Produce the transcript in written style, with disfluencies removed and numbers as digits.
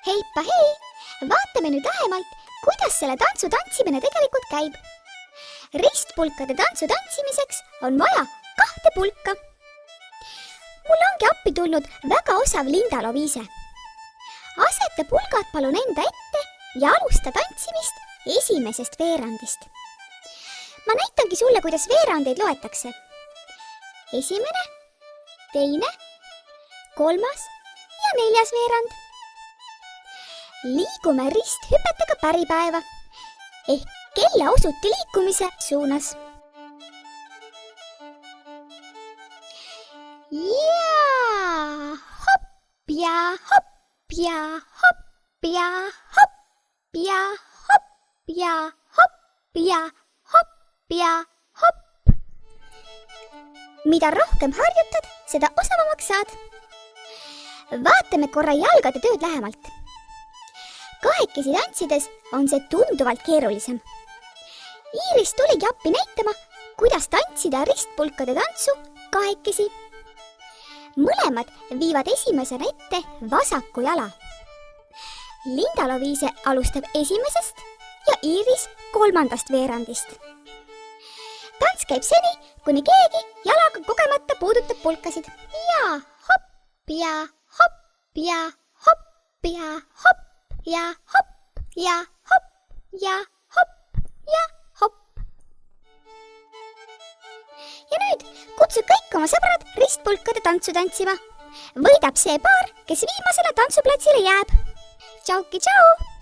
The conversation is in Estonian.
Heippa hei! Vaatame nüüd lähemalt, kuidas selle tantsu tantsimine tegelikult käib. Ristpulkade tantsu tantsimiseks on vaja 2 pulka. Mul ongi appi tulnud väga osav Linda Loviise. Aseta pulgad palun enda ette ja alusta tantsimist esimesest veerandist. Ma näitangi sulle, kuidas veerandeid loetakse. 1., 2., 3. ja 4. veerand. Liigume risthüpetega päripäeva ehk kella osuti liikumise suunas. Ja hopp ja hopp ja hopp ja hopp ja hopp ja hopp ja hopp ja hopp. Mida rohkem harjutad, seda osavamaks saad. Vaatame korra jalgade tööd lähemalt. Kahekesi tantsides on see tunduvalt keerulisem. Iiris tuligi appi näitama, kuidas tantsida ristpulkade tantsu kahekesi. Mõlemad viivad esimesena ette vasaku jala. Linda Loviise alustab esimesest ja Iiris 3. veerandist. Tants käib seni, kuni keegi jalaga kogemata puudutab pulkasid. Ja hopp ja hopp ja hopp ja hopp ja hopp ja hopp ja hopp ja hopp. Ja nüüd kutsu kõik oma sõbrad ristpulkade tantsu tantsima. Võidab see paar, kes viimasena tantsuplatsile jääb. Tšauki tšau!